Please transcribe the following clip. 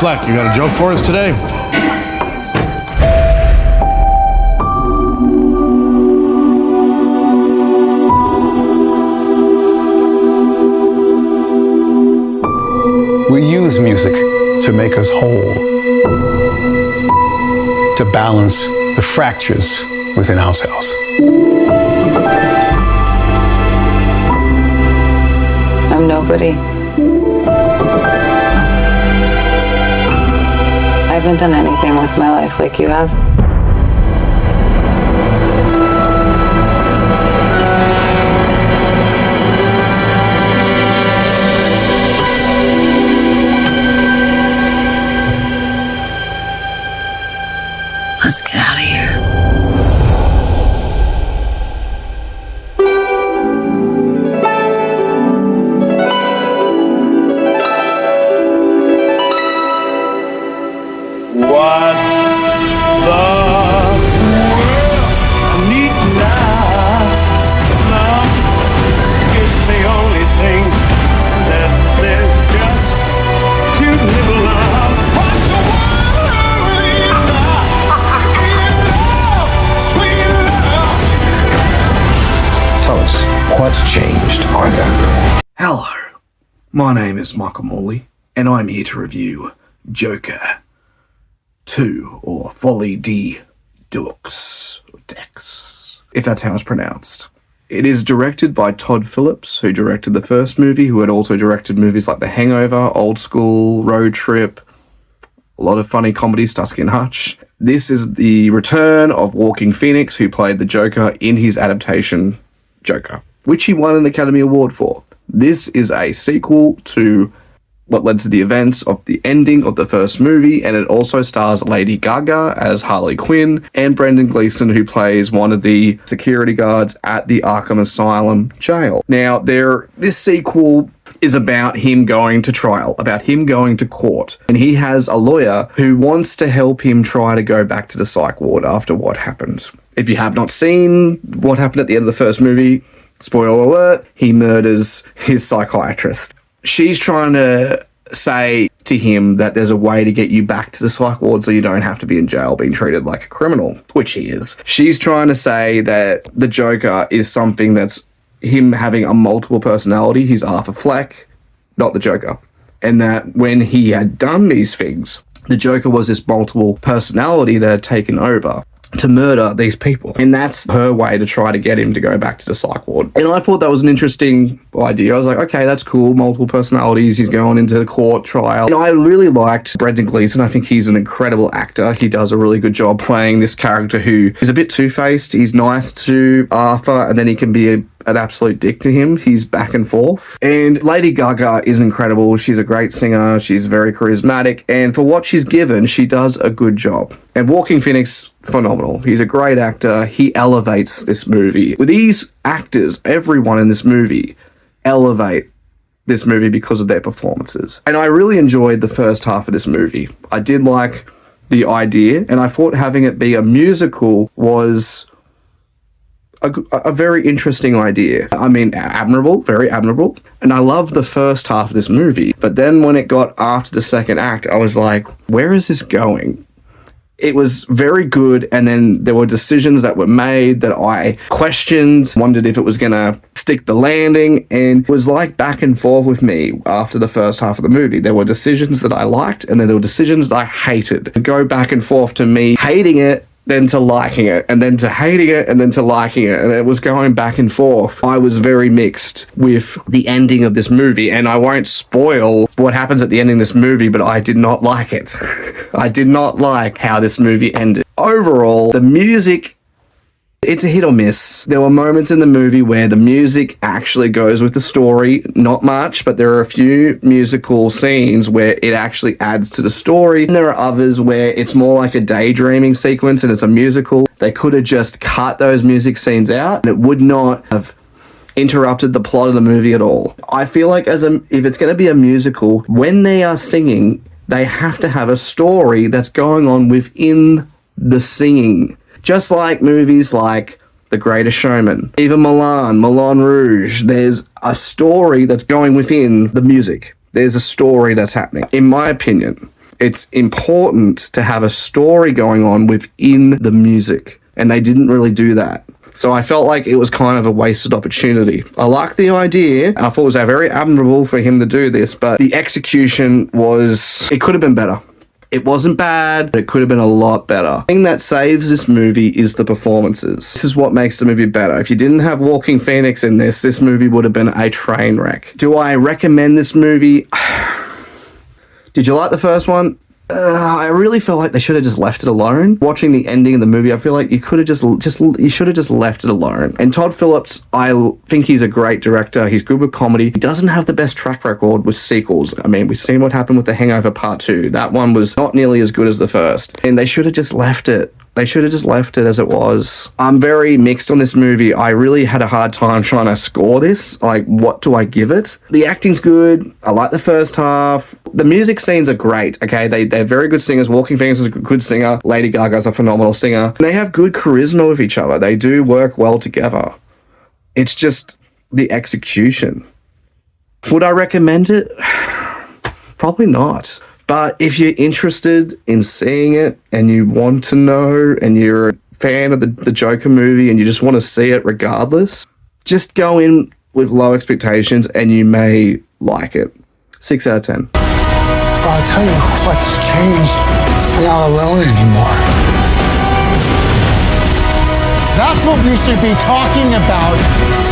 Fleck, you got a joke for us today? We use music to make us whole, to balance the fractures within ourselves. I'm nobody. I haven't done anything with my life like you have. Let's get out of here. What the world needs now is the only thing that there's just too little of. What the world needs now is love, sweet love. Tell us, what changed, Arthur? Hello, my name is Michael Morley, and I'm here to review Joker 2, or Folie, Deux, if that's how it's pronounced. It is directed by Todd Phillips, who directed the first movie, who had also directed movies like The Hangover, Old School, Road Trip, a lot of funny comedies, Starsky and Hutch. This is the return of Joaquin Phoenix, who played the Joker in his adaptation Joker, which he won an Academy Award for. This is a sequel to what led to the events of the ending of the first movie, and it also stars Lady Gaga as Harley Quinn and Brendan Gleeson, who plays one of the security guards at the Arkham Asylum jail. Now, this sequel is about him going to trial, about him going to court, and he has a lawyer who wants to help him try to go back to the psych ward after what happened. If you have not seen what happened at the end of the first movie, spoiler alert, he murders his psychiatrist. She's trying to say to him that there's a way to get you back to the psych ward so you don't have to be in jail being treated like a criminal, which he is. She's trying to say that the Joker is something that's him having a multiple personality. He's Arthur Fleck, not the Joker. And that when he had done these things, the Joker was this multiple personality that had taken over to murder these people. And that's her way to try to get him to go back to the psych ward. And I thought that was an interesting idea. I was like, okay, that's cool. Multiple personalities. He's going into the court trial. And I really liked Brendan Gleeson. I think he's an incredible actor. He does a really good job playing this character who is a bit two-faced. He's nice to Arthur, and then he can be an absolute dick to him. He's back and forth. And Lady Gaga is incredible. She's a great singer. She's very charismatic. And for what she's given, she does a good job. And Joaquin Phoenix, phenomenal. He's a great actor. He elevates this movie. With these actors, everyone in this movie elevate this movie because of their performances. And I really enjoyed the first half of this movie. I did like the idea, and I thought having it be a musical was a very interesting idea. I mean, admirable, very admirable. And I loved the first half of this movie. But then when it got after the second act, I was like, where is this going? It was very good, and then there were decisions that were made that I questioned, wondered if it was going to stick the landing, and it was like back and forth with me after the first half of the movie. There were decisions that I liked, and then there were decisions that I hated. It go back and forth to me hating it, then to liking it, and then to hating it, and then to liking it, and it was going back and forth. I was very mixed with the ending of this movie, and I won't spoil what happens at the ending of this movie, but I did not like it. I did not like how this movie ended. Overall, the music, it's a hit or miss. There were moments in the movie where the music actually goes with the story. Not much, but there are a few musical scenes where it actually adds to the story. And there are others where it's more like a daydreaming sequence and it's a musical. They could have just cut those music scenes out and it would not have interrupted the plot of the movie at all. I feel like if it's going to be a musical, when they are singing, they have to have a story that's going on within the singing. Just like movies like The Greatest Showman, even Moulin Rouge, there's a story that's going within the music. There's a story that's happening. In my opinion, It's important to have a story going on within the music, and they didn't really do that. So I felt like it was kind of a wasted opportunity. I like the idea, and I thought it was very admirable for him to do this, but the execution it could have been better. It wasn't bad, but it could have been a lot better. The thing that saves this movie is the performances. This is what makes the movie better. If you didn't have Walking Phoenix in this movie would have been a train wreck. Do I recommend this movie? Did you like the first one? I really felt like they should have just left it alone. Watching the ending of the movie, I feel like you could have you should have just left it alone. And Todd Phillips, I think he's a great director. He's good with comedy. He doesn't have the best track record with sequels. I mean, we've seen what happened with The Hangover Part 2. That one was not nearly as good as the first. And they should have just left it. They should have just left it as it was. I'm very mixed on this movie. I really had a hard time trying to score this. Like, what do I give it? The acting's good. I like the first half. The music scenes are great, okay? They're very good singers. Walking Phoenix is a good singer. Lady Gaga's a phenomenal singer. And they have good charisma with each other. They do work well together. It's just the execution. Would I recommend it? Probably not. But if you're interested in seeing it and you want to know and you're a fan of the Joker movie and you just want to see it regardless, just go in with low expectations and you may like it. 6 out of 10. I'll tell you what's changed. I'm not alone anymore. That's what we should be talking about.